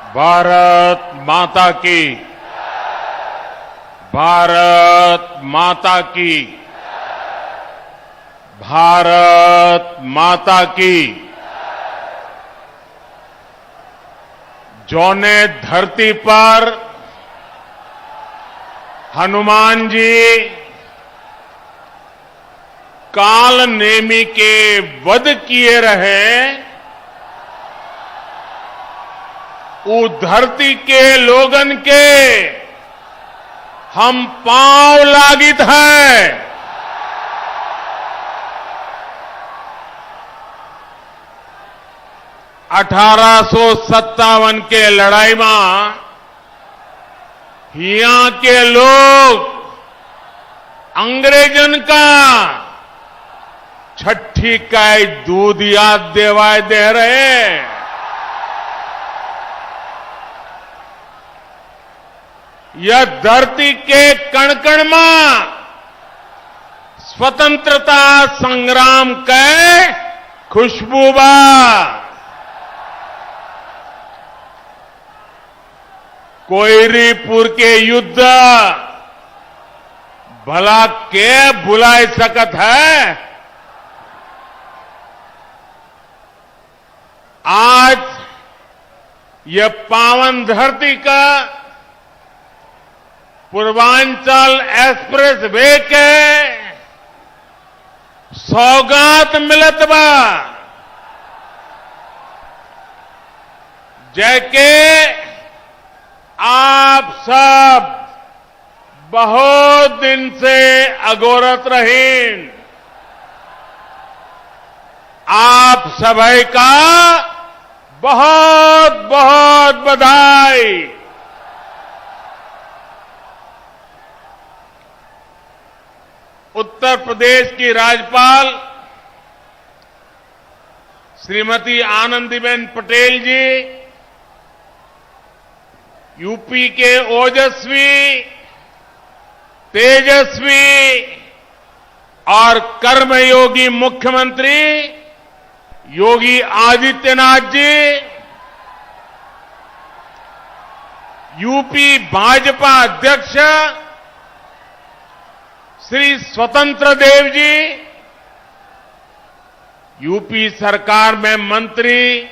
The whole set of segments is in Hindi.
भारत माता की, भारत माता की, भारत माता की। जौने धरती पर हनुमान जी काल नेमी के वध किए रहे, उस धरती के लोगन के हम पांव लागित हैं। 1857 के लड़ाई में यहाँ के लोग अंग्रेजन का छठी का दूध याद देवाए दे रहे। यह धरती के कण कण में स्वतंत्रता संग्राम के खुशबू बा। कोयरीपुर के युद्ध भला के भुलाए सकत है। आज यह पावन धरती का पूर्वांचल एक्सप्रेस वे के सौगात मिलत बा। जैके आप सब बहुत दिन से अगोरत रहीन। आप सभी का बहुत बहुत बधाई। उत्तर प्रदेश की राज्यपाल श्रीमती आनंदीबेन पटेल जी, यूपी के ओजस्वी, तेजस्वी और कर्मयोगी मुख्यमंत्री योगी आदित्यनाथ जी, यूपी भाजपा अध्यक्ष श्री स्वतंत्र देव जी, यूपी सरकार में मंत्री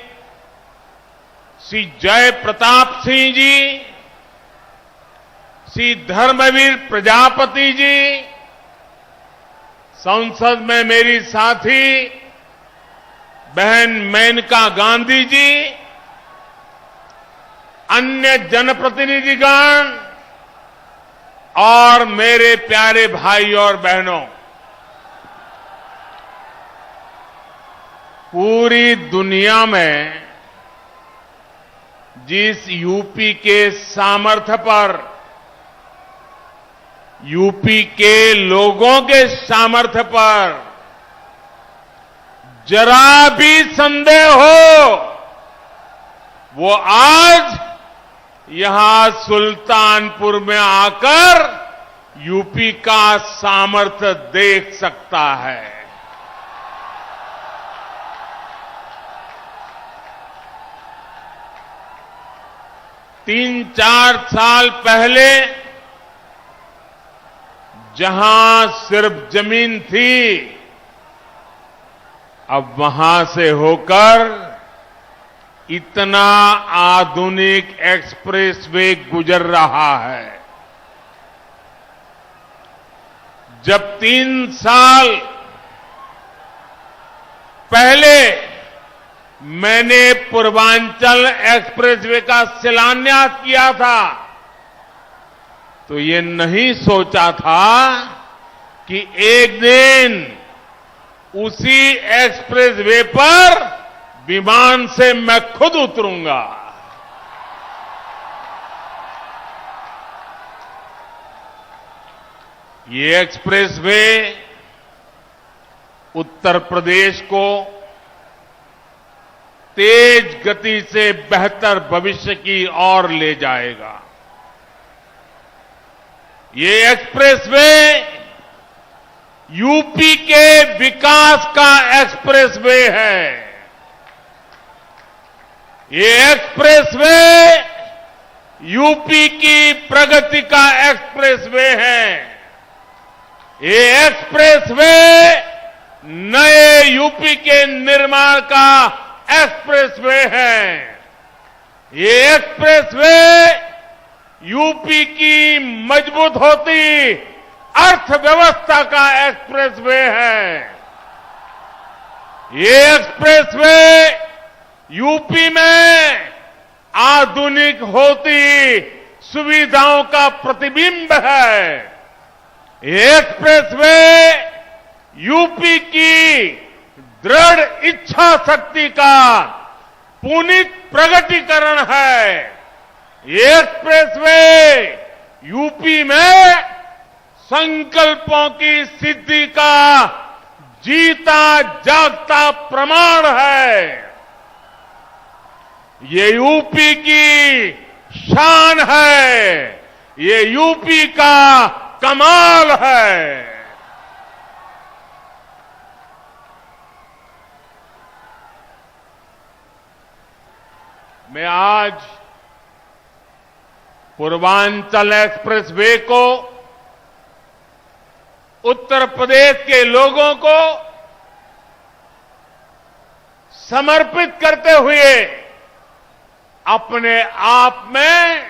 श्री जय प्रताप सिंह जी, श्री धर्मवीर प्रजापति जी, संसद में मेरी साथी बहन मेनका गांधी जी, अन्य जनप्रतिनिधिगण और मेरे प्यारे भाई और बहनों, पूरी दुनिया में जिस यूपी के सामर्थ्य पर, यूपी के लोगों के सामर्थ्य पर जरा भी संदेह हो, वो आज यहां सुल्तानपुर में आकर यूपी का सामर्थ्य देख सकता है। तीन चार साल पहले जहां सिर्फ जमीन थी, अब वहां से होकर इतना आधुनिक एक्सप्रेसवे गुजर रहा है। जब 3 साल पहले मैंने पूर्वांचल एक्सप्रेसवे का शिलान्यास किया था, तो ये नहीं सोचा था कि एक दिन उसी एक्सप्रेसवे पर विमान से मैं खुद उतरूंगा। ये एक्सप्रेसवे उत्तर प्रदेश को तेज गति से बेहतर भविष्य की ओर ले जाएगा। ये एक्सप्रेसवे यूपी के विकास का एक्सप्रेसवे है। ये एक्सप्रेसवे यूपी की प्रगति का एक्सप्रेसवे है। ये एक्सप्रेसवे नए यूपी के निर्माण का एक्सप्रेसवे है। ये एक्सप्रेसवे यूपी की मजबूत होती अर्थव्यवस्था का एक्सप्रेसवे है। ये एक्सप्रेसवे यूपी में आधुनिक होती सुविधाओं का प्रतिबिंब है। ये एक्सप्रेसवे यूपी की दृढ़ इच्छा शक्ति का पुनीत प्रगटीकरण है। ये एक्सप्रेसवे यूपी में संकल्पों की सिद्धि का जीता जागता प्रमाण है। ये यूपी की शान है। ये यूपी का कमाल है। मैं आज पूर्वांचल एक्सप्रेसवे को उत्तर प्रदेश के लोगों को समर्पित करते हुए अपने आप में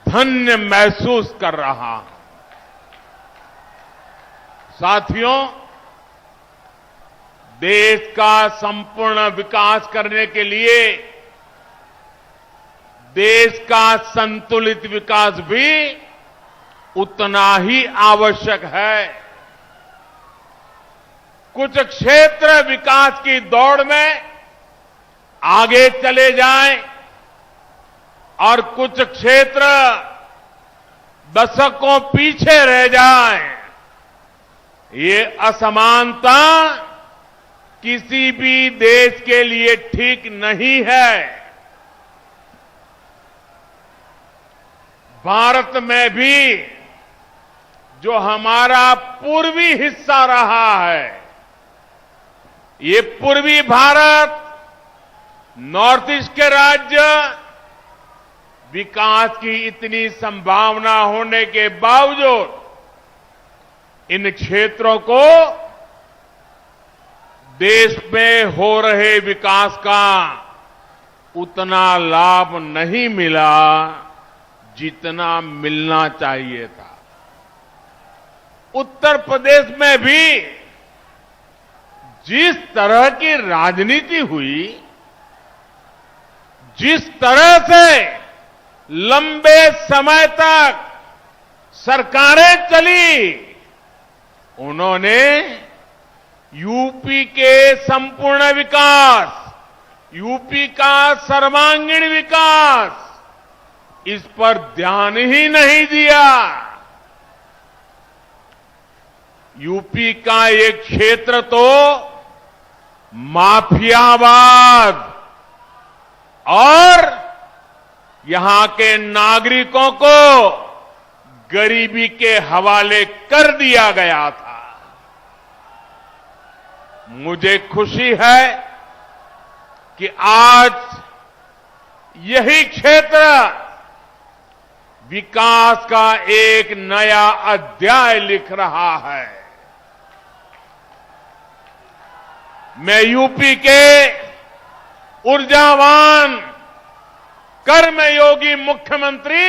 धन्य महसूस कर रहा हूं। साथियों, देश का संपूर्ण विकास करने के लिए देश का संतुलित विकास भी उतना ही आवश्यक है। कुछ क्षेत्र विकास की दौड़ में आगे चले जाएं और कुछ क्षेत्र दशकों पीछे रह जाएं। ये असमानता किसी भी देश के लिए ठीक नहीं है। भारत में भी जो हमारा पूर्वी हिस्सा रहा है, ये पूर्वी भारत, नॉर्थ ईस्ट के राज्य विकास की इतनी संभावना होने के बावजूद इन क्षेत्रों को देश में हो रहे विकास का उतना लाभ नहीं मिला जितना मिलना चाहिए था। उत्तर प्रदेश में भी जिस तरह की राजनीति हुई, जिस तरह से लंबे समय तक सरकारें चली, उन्होंने यूपी के संपूर्ण विकास, यूपी का सर्वांगीण विकास, इस पर ध्यान ही नहीं दिया। यूपी का एक क्षेत्र तो माफियावाद और यहां के नागरिकों को गरीबी के हवाले कर दिया गया था। मुझे खुशी है कि आज यही क्षेत्र विकास का एक नया अध्याय लिख रहा है। मैं यूपी के ऊर्जावान कर्मयोगी मुख्यमंत्री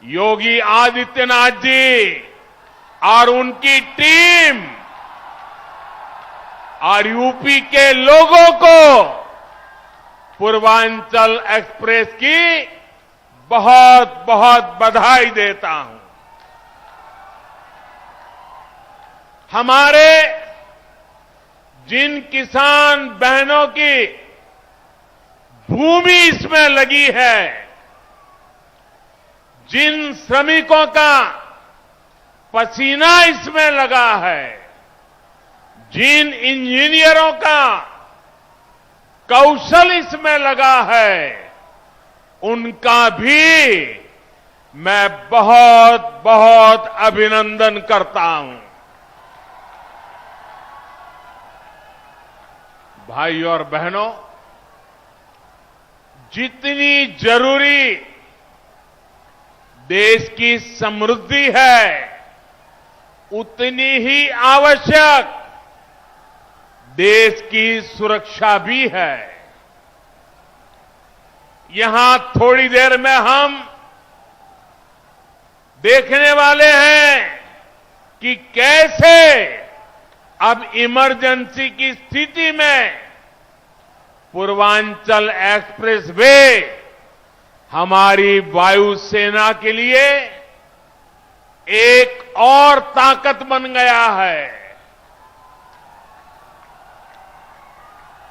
योगी आदित्यनाथ जी और उनकी टीम और यूपी के लोगों को पूर्वांचल एक्सप्रेस की बहुत बहुत बधाई देता हूं। हमारे जिन किसान बहनों की भूमि इसमें लगी है, जिन श्रमिकों का पसीना इसमें लगा है, जिन इंजीनियरों का कौशल इसमें लगा है, उनका भी मैं बहुत बहुत अभिनंदन करता हूं। भाई और बहनों, जितनी जरूरी देश की समृद्धि है, उतनी ही आवश्यक देश की सुरक्षा भी है। यहां थोड़ी देर में हम देखने वाले हैं कि कैसे अब इमरजेंसी की स्थिति में पूर्वांचल एक्सप्रेस वे हमारी वायुसेना के लिए एक और ताकत बन गया है।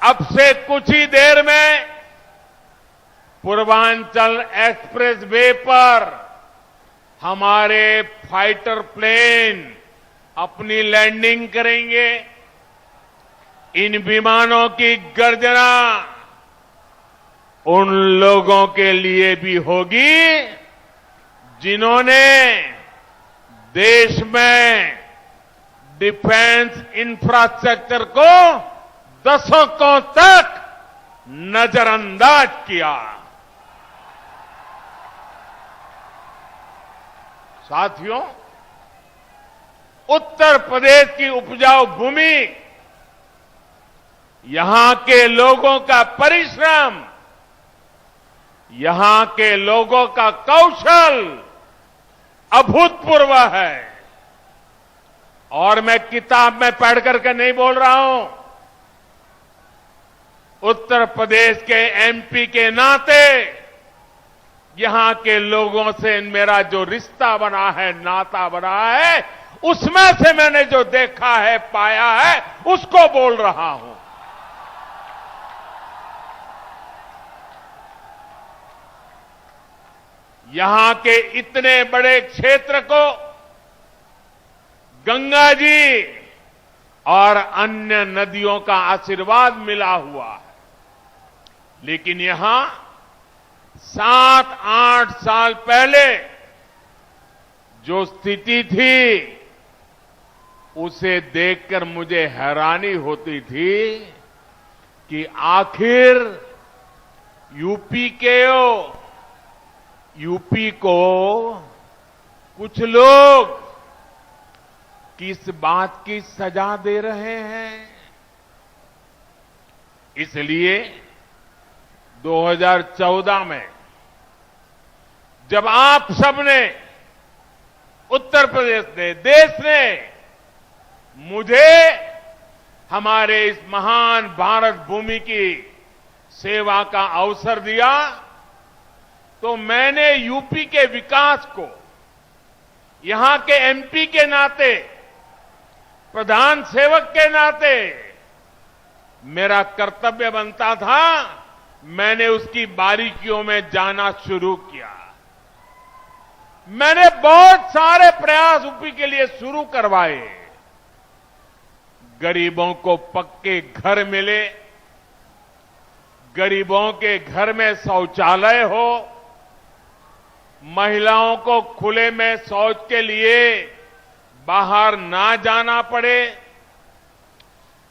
अब से कुछ ही देर में पूर्वांचल एक्सप्रेस वे पर हमारे फाइटर प्लेन अपनी लैंडिंग करेंगे। इन विमानों की गर्जना उन लोगों के लिए भी होगी जिन्होंने देश में डिफेंस इंफ्रास्ट्रक्चर को दशकों तक नजरअंदाज किया। साथियों, उत्तर प्रदेश की उपजाऊ भूमि, यहां के लोगों का परिश्रम, यहां के लोगों का कौशल अभूतपूर्व है। और मैं किताब में पढ़ करके नहीं बोल रहा हूं, उत्तर प्रदेश के एमपी के नाते यहां के लोगों से मेरा जो रिश्ता बना है, नाता बना है, उसमें से मैंने जो देखा है, पाया है, उसको बोल रहा हूं। यहां के इतने बड़े क्षेत्र को गंगा जी और अन्य नदियों का आशीर्वाद मिला हुआ है, लेकिन यहां 7-8 साल पहले जो स्थिति थी, उसे देखकर मुझे हैरानी होती थी कि आखिर यूपी को कुछ लोग किस बात की सजा दे रहे हैं। इसलिए 2014 में जब आप सबने, उत्तर प्रदेश ने, देश ने मुझे हमारे इस महान भारत भूमि की सेवा का अवसर दिया, तो मैंने यूपी के विकास को यहां के एमपी के नाते, प्रधान सेवक के नाते मेरा कर्तव्य बनता था, मैंने उसकी बारीकियों में जाना शुरू किया। मैंने बहुत सारे प्रयास यूपी के लिए शुरू करवाए। गरीबों को पक्के घर मिले, गरीबों के घर में शौचालय हो, महिलाओं को खुले में शौच के लिए बाहर ना जाना पड़े,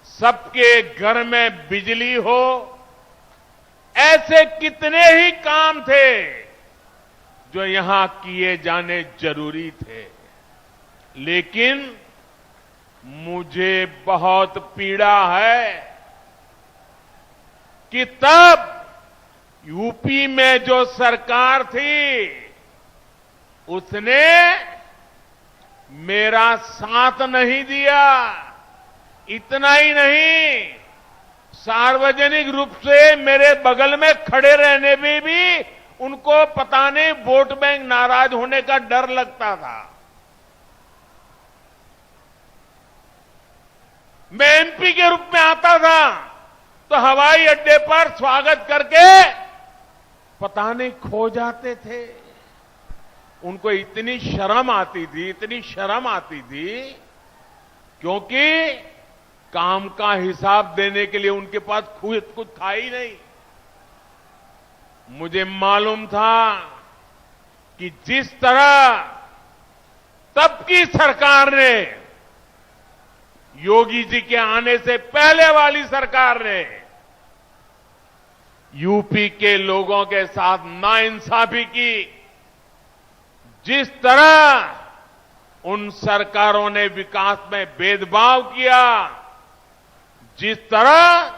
सबके घर में बिजली हो, ऐसे कितने ही काम थे जो यहां किए जाने जरूरी थे। लेकिन मुझे बहुत पीड़ा है कि तब यूपी में जो सरकार थी, उसने मेरा साथ नहीं दिया। इतना ही नहीं, सार्वजनिक रूप से मेरे बगल में खड़े रहने में भी उनको पता नहीं वोट बैंक नाराज होने का डर लगता था। मैं एमपी के रूप में आता था तो हवाई अड्डे पर स्वागत करके पता नहीं खो जाते थे। उनको इतनी शर्म आती थी, इतनी शर्म आती थी, क्योंकि काम का हिसाब देने के लिए उनके पास कुछ था ही नहीं। मुझे मालूम था कि जिस तरह तब की सरकार ने, योगी जी के आने से पहले वाली सरकार ने यूपी के लोगों के साथ नाइंसाफी की, जिस तरह उन सरकारों ने विकास में भेदभाव किया, जिस तरह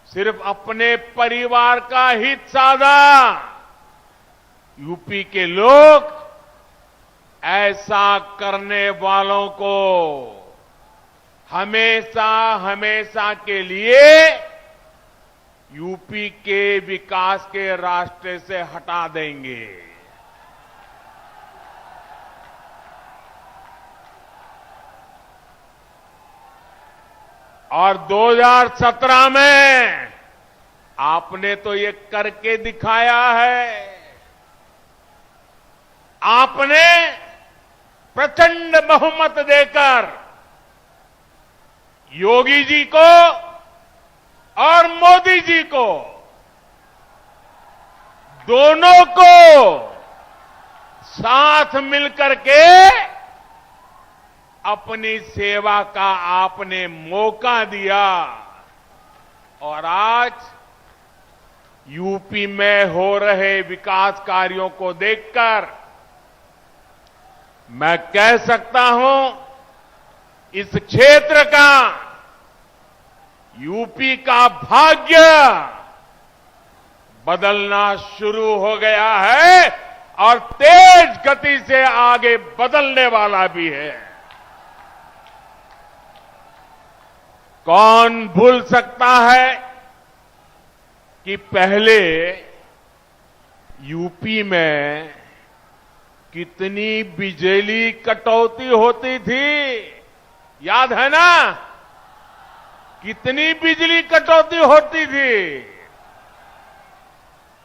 सिर्फ अपने परिवार का हित साधा, यूपी के लोग ऐसा करने वालों को हमेशा हमेशा के लिए यूपी के विकास के रास्ते से हटा देंगे। और 2017 में आपने तो ये करके दिखाया है। आपने प्रचंड बहुमत देकर योगी जी को और मोदी जी को, दोनों को साथ मिलकर के अपनी सेवा का आपने मौका दिया। और आज यूपी में हो रहे विकास कार्यों को देखकर मैं कह सकता हूं, इस क्षेत्र का, यूपी का भाग्य बदलना शुरू हो गया है और तेज गति से आगे बदलने वाला भी है। कौन भूल सकता है कि पहले यूपी में कितनी बिजली कटौती होती थी, याद है ना? कितनी बिजली कटौती होती थी।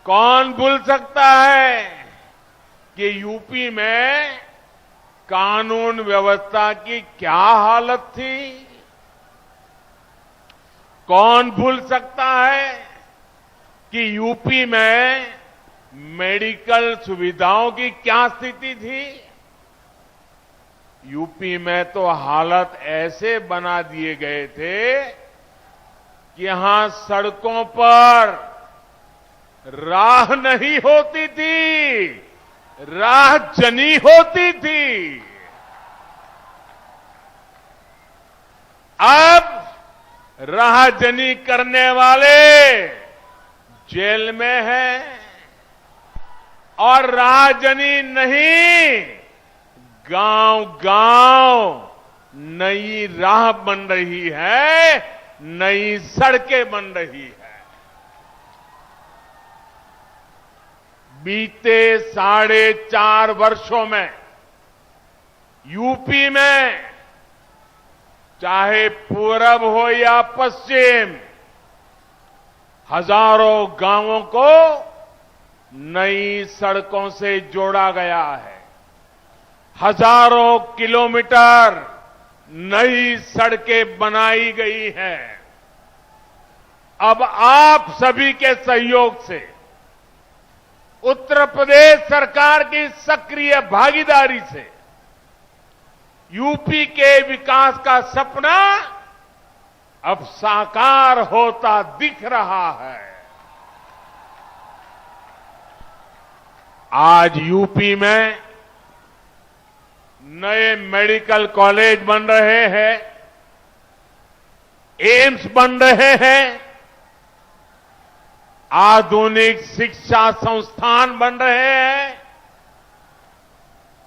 कौन भूल सकता है कि यूपी में कानून व्यवस्था की क्या हालत थी? कौन भूल सकता है कि यूपी में मेडिकल सुविधाओं की क्या स्थिति थी? यूपी में तो हालत ऐसे बना दिए गए थे कि यहां सड़कों पर राह नहीं होती थी, राह जनी होती थी। अब राहजनी करने वाले जेल में हैं और राहजनी नहीं, गांव-गांव नई राह बन रही है, नई सड़कें बन रही है। बीते 4.5 वर्षों में यूपी में चाहे पूरब हो या पश्चिम, हजारों गांवों को नई सड़कों से जोड़ा गया है। हजारों किलोमीटर नई सड़कें बनाई गई हैं। अब आप सभी के सहयोग से, उत्तर प्रदेश सरकार की सक्रिय भागीदारी से यूपी के विकास का सपना अब साकार होता दिख रहा है। आज यूपी में नए मेडिकल कॉलेज बन रहे हैं, एम्स बन रहे हैं, आधुनिक शिक्षा संस्थान बन रहे हैं।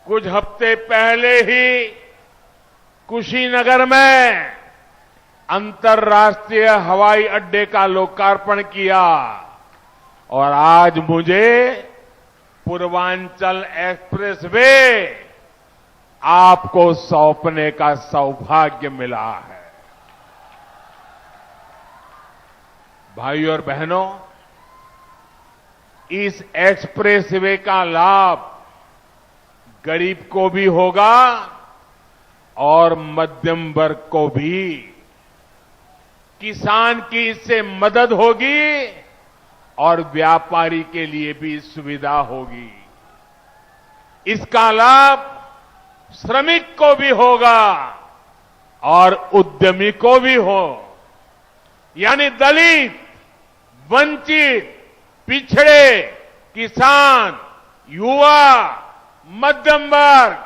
कुछ हफ्ते पहले ही कुशीनगर में अंतर्राष्ट्रीय हवाई अड्डे का लोकार्पण किया और आज मुझे पूर्वांचल एक्सप्रेसवे आपको सौंपने का सौभाग्य मिला है। भाइयों और बहनों, इस एक्सप्रेसवे का लाभ गरीब को भी होगा और मध्यम वर्ग को भी। किसान की इससे मदद होगी और व्यापारी के लिए भी सुविधा होगी। इसका लाभ श्रमिक को भी होगा और उद्यमी को भी हो, यानी दलित, वंचित, पिछड़े, किसान, युवा, मध्यम वर्ग,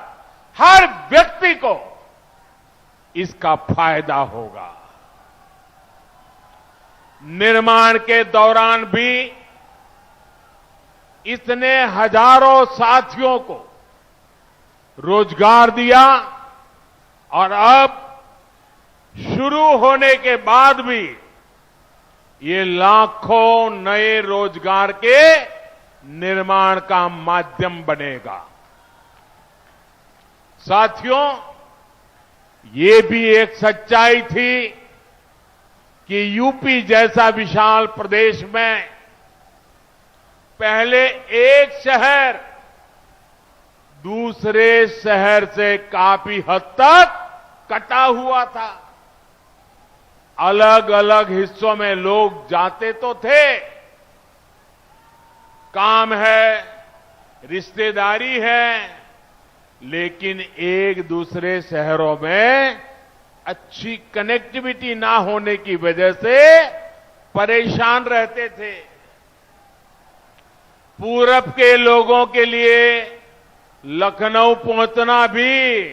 हर व्यक्ति को इसका फायदा होगा। निर्माण के दौरान भी इसने हजारों साथियों को रोजगार दिया और अब शुरू होने के बाद भी ये लाखों नए रोजगार के निर्माण का माध्यम बनेगा। साथियों, ये भी एक सच्चाई थी कि यूपी जैसा विशाल प्रदेश में पहले एक शहर दूसरे शहर से काफी हद तक कटा हुआ था। अलग अलग हिस्सों में लोग जाते तो थे, काम है, रिश्तेदारी है, लेकिन एक दूसरे शहरों में अच्छी कनेक्टिविटी ना होने की वजह से परेशान रहते थे। पूरब के लोगों के लिए लखनऊ पहुंचना भी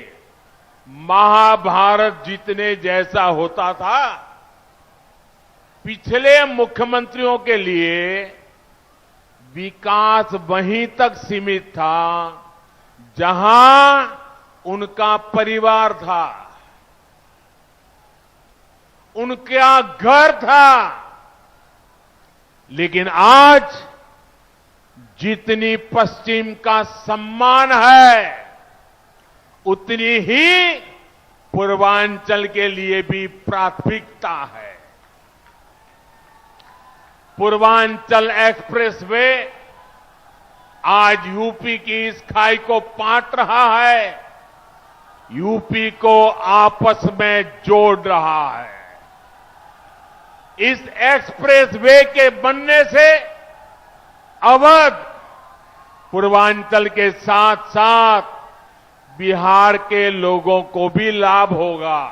महाभारत जीतने जैसा होता था। पिछले मुख्यमंत्रियों के लिए विकास वहीं तक सीमित था जहां उनका परिवार था, उनका घर था। लेकिन आज जितनी पश्चिम का सम्मान है, उतनी ही पूर्वांचल के लिए भी प्राथमिकता है। पूर्वांचल एक्सप्रेसवे आज यूपी की इस खाई को पाट रहा है, यूपी को आपस में जोड़ रहा है। इस एक्सप्रेसवे के बनने से अवध, पूर्वांचल के साथ साथ बिहार के लोगों को भी लाभ होगा।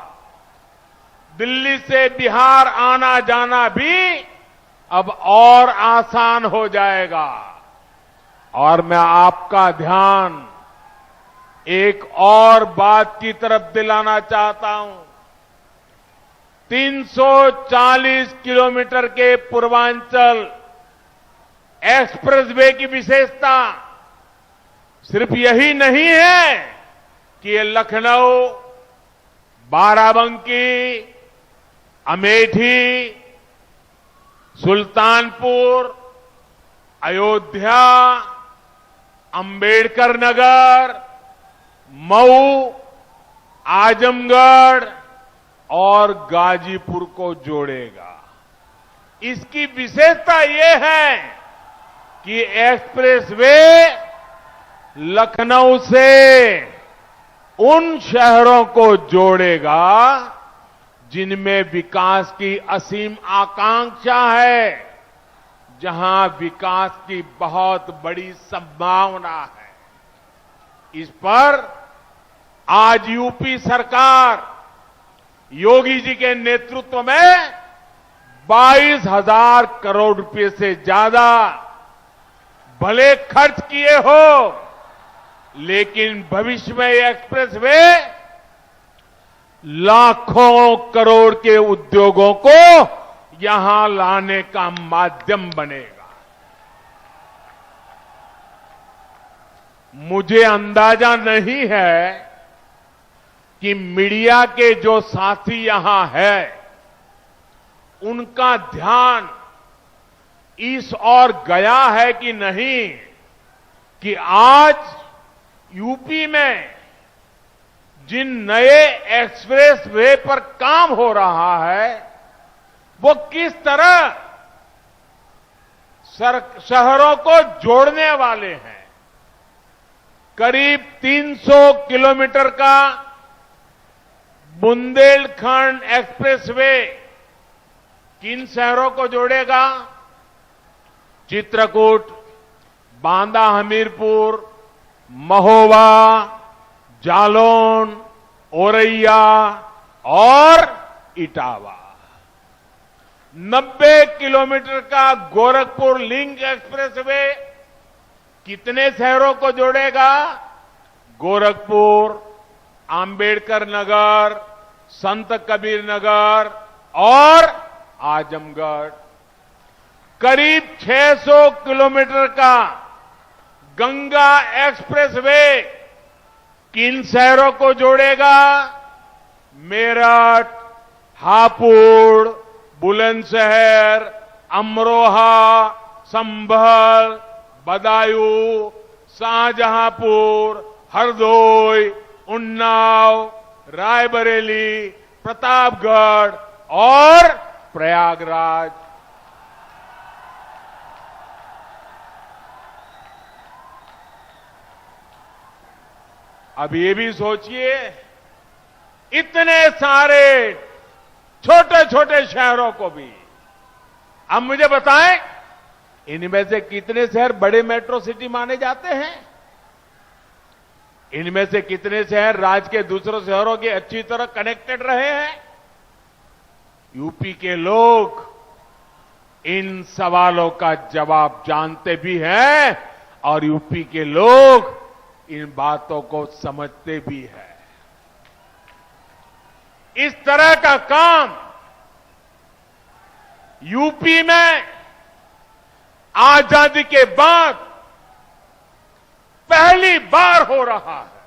दिल्ली से बिहार आना जाना भी अब और आसान हो जाएगा। और मैं आपका ध्यान एक और बात की तरफ दिलाना चाहता हूं। 340 किलोमीटर के पूर्वांचल एक्सप्रेसवे की विशेषता सिर्फ यही नहीं है कि ये लखनऊ, बाराबंकी, अमेठी, सुल्तानपुर, अयोध्या, अंबेडकर नगर, मऊ, आजमगढ़ और गाजीपुर को जोड़ेगा। इसकी विशेषता यह है कि एक्सप्रेसवे लखनऊ से उन शहरों को जोड़ेगा जिनमें विकास की असीम आकांक्षा है, जहां विकास की बहुत बड़ी संभावना है। इस पर आज यूपी सरकार योगी जी के नेतृत्व में 22,000 करोड़ रुपए से ज्यादा भले खर्च किए हो, लेकिन भविष्य में ये एक्सप्रेसवे लाखों करोड़ के उद्योगों को यहां लाने का माध्यम बनेगा। मुझे अंदाजा नहीं है कि मीडिया के जो साथी यहां है, उनका ध्यान इस ओर गया है कि नहीं कि आज यूपी में जिन नए एक्सप्रेस वे पर काम हो रहा है, वो किस तरह शहरों को जोड़ने वाले हैं। करीब 300 किलोमीटर का बुंदेलखंड एक्सप्रेसवे किन शहरों को जोड़ेगा? चित्रकूट, बांदा हमीरपुर, महोबा, जालौन, औरैया और इटावा। 90 किलोमीटर का गोरखपुर लिंक एक्सप्रेसवे कितने शहरों को जोड़ेगा? गोरखपुर, आंबेडकर नगर, संत कबीर नगर और आजमगढ़। करीब 600 किलोमीटर का गंगा एक्सप्रेसवे किन शहरों को जोड़ेगा? मेरठ, हापुड़, बुलंदशहर, अमरोहा, संभल, बदायूं, शाहजहांपुर, हरदोई, उन्नाव, रायबरेली, प्रतापगढ़ और प्रयागराज। अब ये भी सोचिए, इतने सारे छोटे छोटे शहरों को भी। अब मुझे बताएं, इनमें से कितने शहर बड़े मेट्रो सिटी माने जाते हैं? इनमें से कितने शहर राज्य के दूसरों शहरों के अच्छी तरह कनेक्टेड रहे हैं? यूपी के लोग इन सवालों का जवाब जानते भी हैं और यूपी के लोग इन बातों को समझते भी हैं। इस तरह का काम यूपी में आजादी के बाद पहली बार हो रहा है।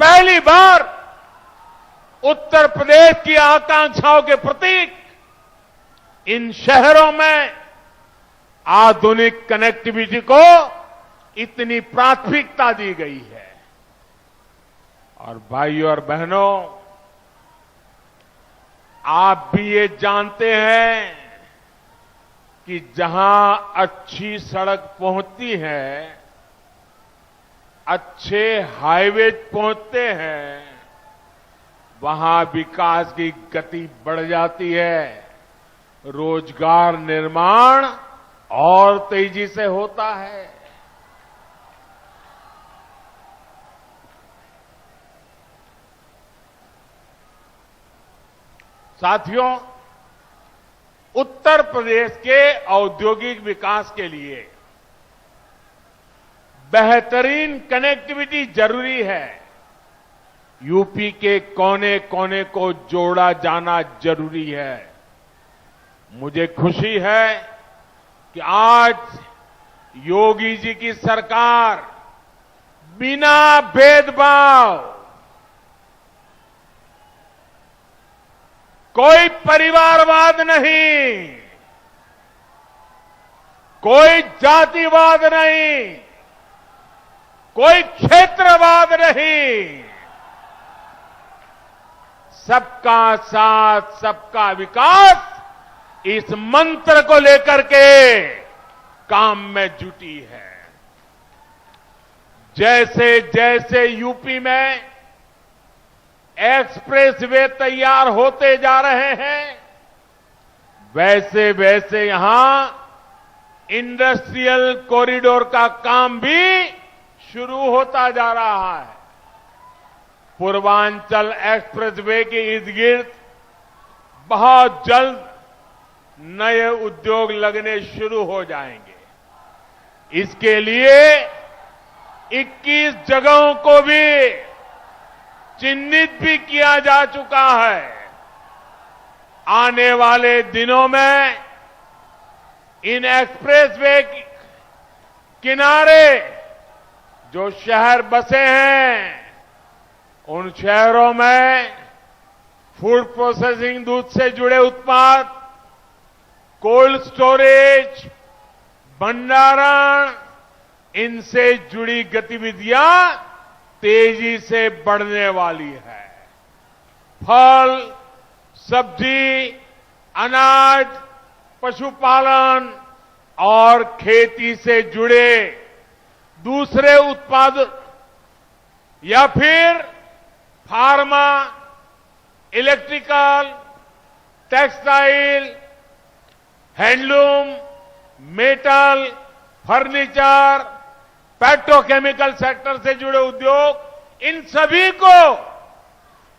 पहली बार उत्तर प्रदेश की आकांक्षाओं के प्रतीक इन शहरों में आधुनिक कनेक्टिविटी को इतनी प्राथमिकता दी गई है। और भाइयों और बहनों, आप भी ये जानते हैं कि जहां अच्छी सड़क पहुंचती है, अच्छे हाईवे पहुंचते हैं, वहां विकास की गति बढ़ जाती है, रोजगार निर्माण और तेजी से होता है। साथियों, उत्तर प्रदेश के औद्योगिक विकास के लिए बेहतरीन कनेक्टिविटी जरूरी है। यूपी के कोने कोने को जोड़ा जाना जरूरी है। मुझे खुशी है कि आज योगी जी की सरकार बिना भेदभाव, कोई परिवारवाद नहीं, कोई जातिवाद नहीं, कोई क्षेत्रवाद नहीं, सबका साथ, सबका विकास, इस मंत्र को लेकर के काम में जुटी है। जैसे जैसे यूपी में एक्सप्रेसवे तैयार होते जा रहे हैं, वैसे वैसे यहां इंडस्ट्रियल कॉरिडोर का काम भी शुरू होता जा रहा है। पूर्वांचल एक्सप्रेसवे के इर्द गिर्द बहुत जल्द नए उद्योग लगने शुरू हो जाएंगे। इसके लिए 21 जगहों को भी चिन्हित भी किया जा चुका है। आने वाले दिनों में इन एक्सप्रेसवे किनारे जो शहर बसे हैं, उन शहरों में फूड प्रोसेसिंग, दूध से जुड़े उत्पाद, कोल्ड स्टोरेज, भंडारण, इनसे जुड़ी गतिविधियां तेजी से बढ़ने वाली है। फल, सब्जी, अनाज, पशुपालन और खेती से जुड़े दूसरे उत्पाद या फिर pharma, electrical, textile, handloom, metal, furniture, petrochemical sector से जुड़े उद्योग, इन सभी को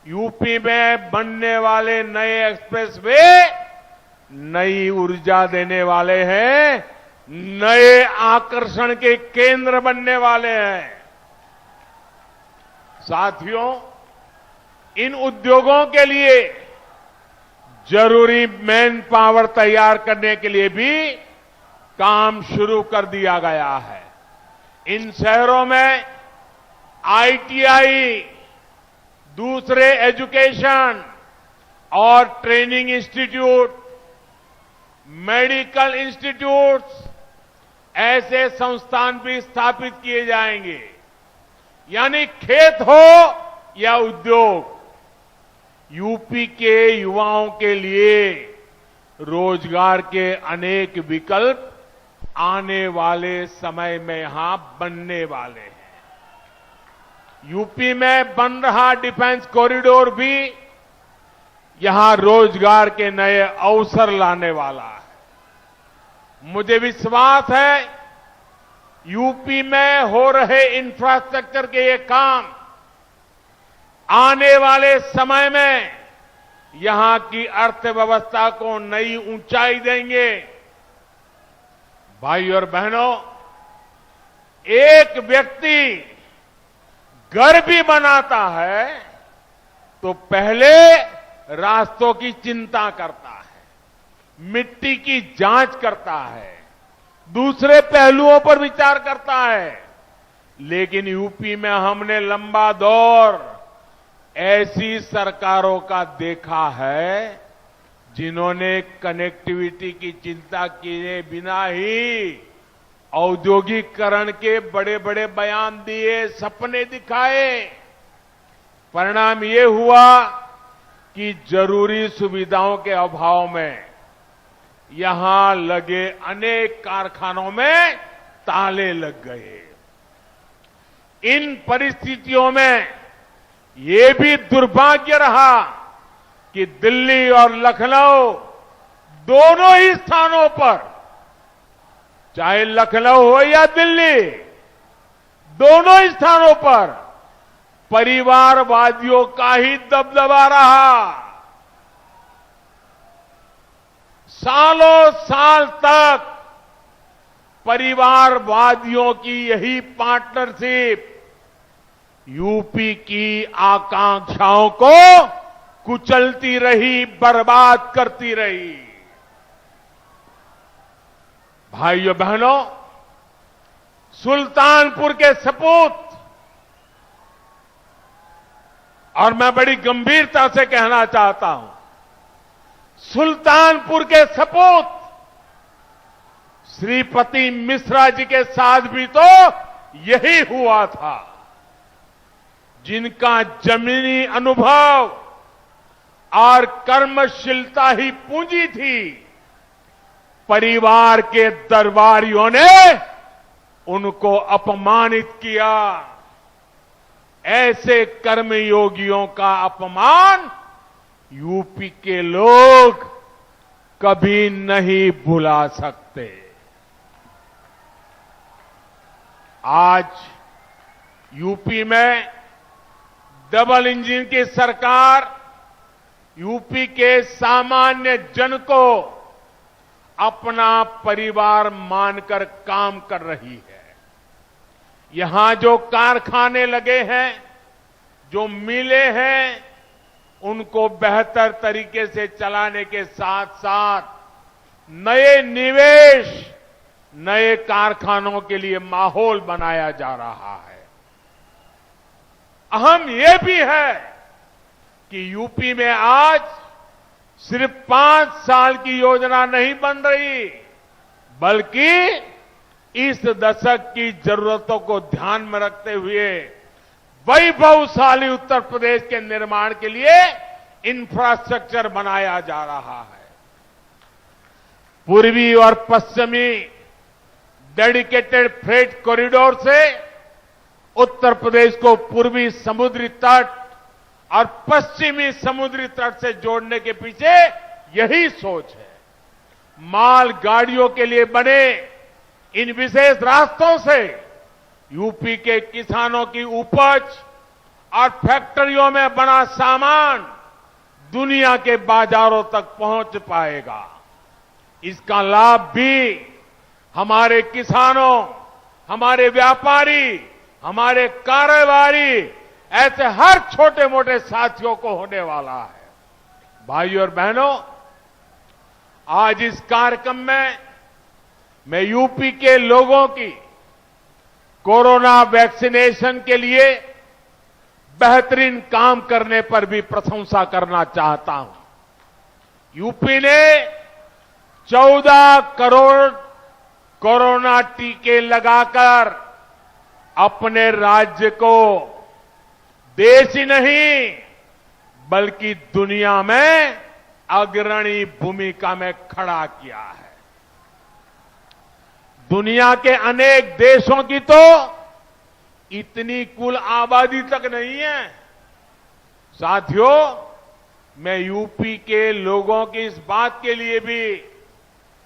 यूपी में बनने वाले नए एक्सप्रेसवे नई ऊर्जा देने वाले हैं, नए आकर्षण के केंद्र बनने वाले हैं। साथियों, इन उद्योगों के लिए जरूरी मैन पावर तैयार करने के लिए भी काम शुरू कर दिया गया है। इन शहरों में आईटीआई, दूसरे एजुकेशन और ट्रेनिंग इंस्टीट्यूट, मेडिकल इंस्टीट्यूट्स, ऐसे संस्थान भी स्थापित किए जाएंगे। यानी खेत हो या उद्योग, यूपी के युवाओं के लिए रोजगार के अनेक विकल्प आने वाले समय में यहां बनने वाले हैं। यूपी में बन रहा डिफेंस कॉरिडोर भी यहां रोजगार के नए अवसर लाने वाला है। मुझे विश्वास है यूपी में हो रहे इंफ्रास्ट्रक्चर के ये काम आने वाले समय में यहां की अर्थव्यवस्था को नई ऊंचाई देंगे। भाई और बहनों, एक व्यक्ति घर भी बनाता है तो पहले रास्तों की चिंता करता है, मिट्टी की जांच करता है, दूसरे पहलुओं पर विचार करता है। लेकिन यूपी में हमने लंबा दौर ऐसी सरकारों का देखा है जिन्होंने कनेक्टिविटी की चिंता किए बिना ही औद्योगिकरण के बड़े बड़े बयान दिए, सपने दिखाए। परिणाम ये हुआ कि जरूरी सुविधाओं के अभाव में यहां लगे अनेक कारखानों में ताले लग गए। इन परिस्थितियों में ये भी दुर्भाग्य रहा कि दिल्ली और लखनऊ दोनों ही स्थानों पर, चाहे लखनऊ हो या दिल्ली, दोनों ही स्थानों पर परिवारवादियों का ही दबदबा रहा। सालों साल तक परिवारवादियों की यही पार्टनरशिप यूपी की आकांक्षाओं को कुचलती रही, बर्बाद करती रही। भाइयों बहनों, सुल्तानपुर के सपूत, और मैं बड़ी गंभीरता से कहना चाहता हूं, सुल्तानपुर के सपूत श्रीपति मिश्रा जी के साथ भी तो यही हुआ था, जिनका जमीनी अनुभव और कर्मशीलता ही पूंजी थी। परिवार के दरबारियों ने उनको अपमानित किया। ऐसे कर्मयोगियों का अपमान यूपी के लोग कभी नहीं भुला सकते। आज यूपी में डबल इंजन की सरकार यूपी के सामान्य जन को अपना परिवार मानकर काम कर रही है। यहां जो कारखाने लगे हैं, जो मिलें हैं, उनको बेहतर तरीके से चलाने के साथ साथ नए निवेश, नए कारखानों के लिए माहौल बनाया जा रहा है। अहम यह भी है कि यूपी में आज सिर्फ 5 साल की योजना नहीं बन रही, बल्कि इस दशक की जरूरतों को ध्यान में रखते हुए वैभवशाली उत्तर प्रदेश के निर्माण के लिए इंफ्रास्ट्रक्चर बनाया जा रहा है। पूर्वी और पश्चिमी डेडिकेटेड फ्रेट कॉरिडोर से उत्तर प्रदेश को पूर्वी समुद्री तट और पश्चिमी समुद्री तट से जोड़ने के पीछे यही सोच है। माल गाड़ियों के लिए बने इन विशेष रास्तों से यूपी के किसानों की उपज और फैक्ट्रियों में बना सामान दुनिया के बाजारों तक पहुंच पाएगा। इसका लाभ भी हमारे किसानों, हमारे व्यापारी, हमारे कारोबारी, ऐसे हर छोटे मोटे साथियों को होने वाला है। भाइयों और बहनों, आज इस कार्यक्रम में मैं यूपी के लोगों की कोरोना वैक्सीनेशन के लिए बेहतरीन काम करने पर भी प्रशंसा करना चाहता हूं। यूपी ने 14 करोड़ कोरोना टीके लगाकर अपने राज्य को देश ही नहीं बल्कि दुनिया में अग्रणी भूमिका में खड़ा किया है। दुनिया के अनेक देशों की तो इतनी कुल आबादी तक नहीं है। साथियों, मैं यूपी के लोगों की इस बात के लिए भी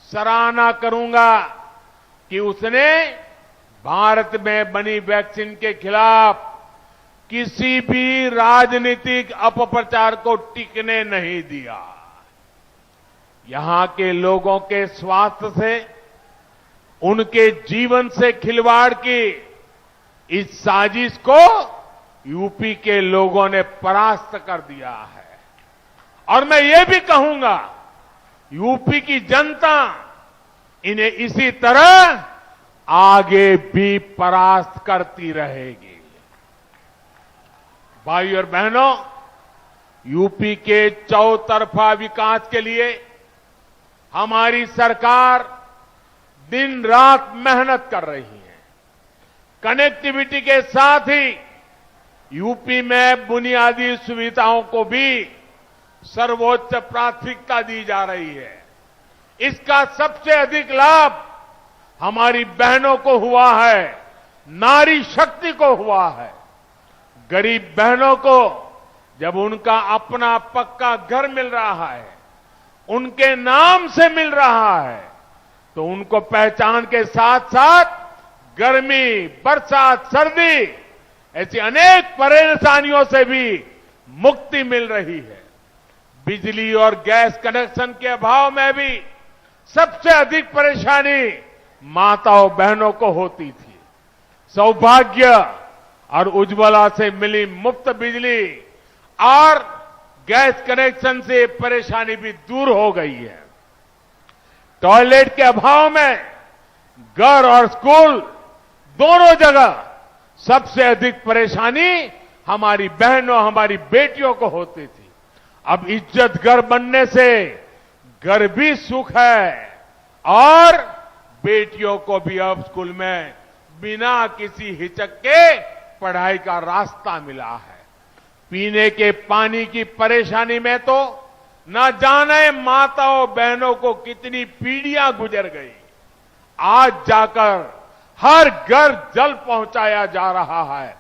सराहना करूंगा कि उसने भारत में बनी वैक्सीन के खिलाफ किसी भी राजनीतिक अपप्रचार को टिकने नहीं दिया। यहां के लोगों के स्वास्थ्य से, उनके जीवन से खिलवाड़ की इस साजिश को यूपी के लोगों ने परास्त कर दिया है। और मैं ये भी कहूंगा, यूपी की जनता इन्हें इसी तरह आगे भी परास्त करती रहेगी। भाइयों और बहनों, यूपी के चौतरफा विकास के लिए हमारी सरकार दिन रात मेहनत कर रही है। कनेक्टिविटी के साथ ही यूपी में बुनियादी सुविधाओं को भी सर्वोच्च प्राथमिकता दी जा रही है। इसका सबसे अधिक लाभ हमारी बहनों को हुआ है, नारी शक्ति को हुआ है। गरीब बहनों को जब उनका अपना पक्का घर मिल रहा है, उनके नाम से मिल रहा है, तो उनको पहचान के साथ साथ गर्मी, बरसात, सर्दी ऐसी अनेक परेशानियों से भी मुक्ति मिल रही है। बिजली और गैस कनेक्शन के अभाव में भी सबसे अधिक परेशानी माताओं बहनों को होती थी। सौभाग्य और उज्ज्वला से मिली मुफ्त बिजली और गैस कनेक्शन से परेशानी भी दूर हो गई है। टॉयलेट के अभाव में घर और स्कूल दोनों जगह सबसे अधिक परेशानी हमारी बहनों, हमारी बेटियों को होती थी। अब इज्जत घर बनने से घर भी सुख है और बेटियों को भी अब स्कूल में बिना किसी हिचक के पढ़ाई का रास्ता मिला है। पीने के पानी की परेशानी में तो न जाने माताओं बहनों को कितनी पीढ़ियां गुजर गई। आज जाकर हर घर जल पहुंचाया जा रहा है,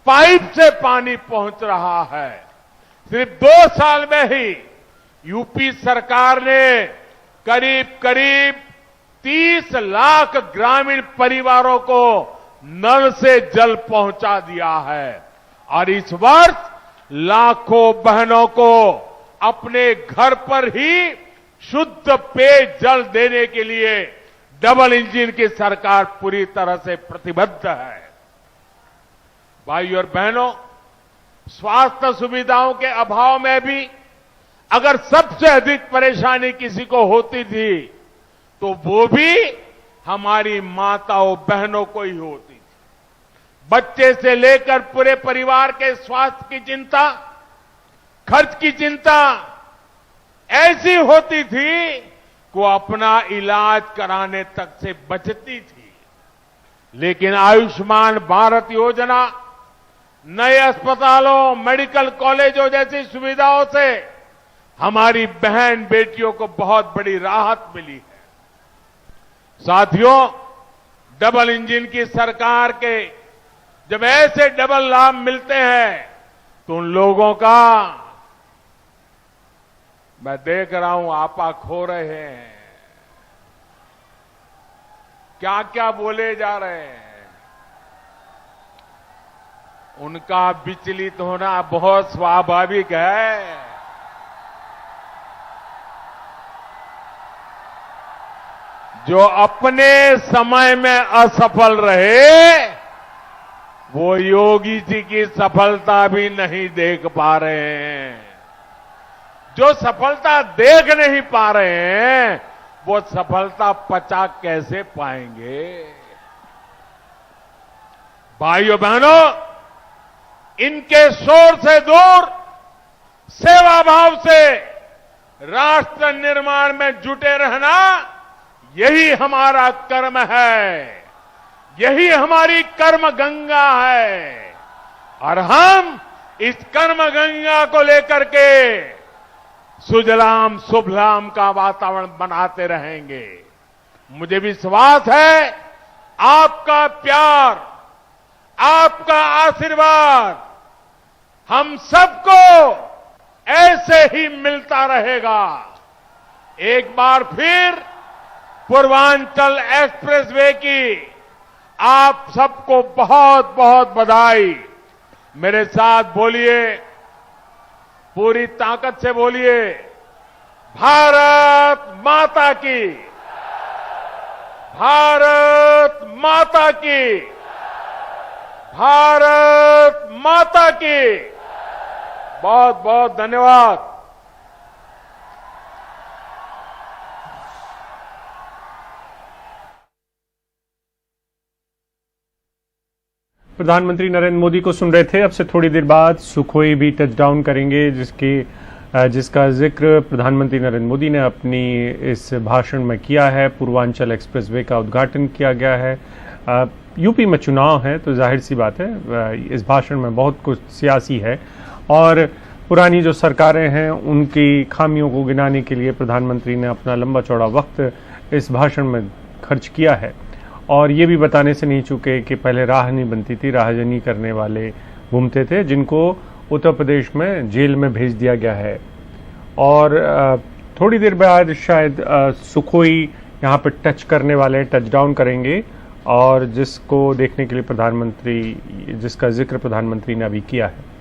पाइप से पानी पहुंच रहा है। सिर्फ 2 साल में ही यूपी सरकार ने करीब करीब 30 लाख ग्रामीण परिवारों को नल से जल पहुंचा दिया है और इस वर्ष लाखों बहनों को अपने घर पर ही शुद्ध पेयजल देने के लिए डबल इंजन की सरकार पूरी तरह से प्रतिबद्ध है। भाइयों और बहनों, स्वास्थ्य सुविधाओं के अभाव में भी अगर सबसे अधिक परेशानी किसी को होती थी तो वो भी हमारी माताओं बहनों को ही होती थी। बच्चे से लेकर पूरे परिवार के स्वास्थ्य की चिंता, खर्च की चिंता ऐसी होती थी कि वो अपना इलाज कराने तक से बचती थी। लेकिन आयुष्मान भारत योजना, नए अस्पतालों, मेडिकल कॉलेजों जैसी सुविधाओं से हमारी बहन बेटियों को बहुत बड़ी राहत मिली है। साथियों, डबल इंजन की सरकार के जब ऐसे डबल लाभ मिलते हैं तो उन लोगों का, मैं देख रहा हूं आपा खो रहे हैं, क्या क्या बोले जा रहे हैं। उनका विचलित होना बहुत स्वाभाविक है। जो अपने समय में असफल रहे, वो योगी जी की सफलता भी नहीं देख पा रहे हैं। जो सफलता देख नहीं पा रहे हैं, वो सफलता पचा कैसे पाएंगे? भाइयों बहनों, इनके शोर से दूर सेवा भाव से राष्ट्र निर्माण में जुटे रहना, यही हमारा कर्म है, यही हमारी कर्म गंगा है। और हम इस कर्म गंगा को लेकर के सुजलाम सुफलाम का वातावरण बनाते रहेंगे। मुझे विश्वास है आपका प्यार, आपका आशीर्वाद हम सबको ऐसे ही मिलता रहेगा। एक बार फिर पूर्वांचल एक्सप्रेसवे की आप सबको बहुत बहुत बधाई। मेरे साथ बोलिए, पूरी ताकत से बोलिए, भारत माता की, भारत माता की, भारत माता की। बहुत बहुत धन्यवाद। प्रधानमंत्री नरेंद्र मोदी को सुन रहे थे। अब से थोड़ी देर बाद सुखोई भी टच डाउन करेंगे, जिसका जिक्र प्रधानमंत्री नरेंद्र मोदी ने अपनी इस भाषण में किया है। पूर्वांचल एक्सप्रेसवे का उद्घाटन किया गया है। यूपी में चुनाव है तो जाहिर सी बात है इस भाषण में बहुत कुछ सियासी है, और पुरानी जो सरकारें हैं उनकी खामियों को गिनाने के लिए प्रधानमंत्री ने अपना लंबा चौड़ा वक्त इस भाषण में खर्च किया है। और ये भी बताने से नहीं चुके कि पहले राह नहीं बनती थी, राहजनी करने वाले घूमते थे, जिनको उत्तर प्रदेश में जेल में भेज दिया गया है। और थोड़ी देर बाद शायद सुखोई यहाँ पर टच करने वाले टच डाउन करेंगे, और जिसको देखने के लिए जिसका जिक्र प्रधानमंत्री ने अभी किया है।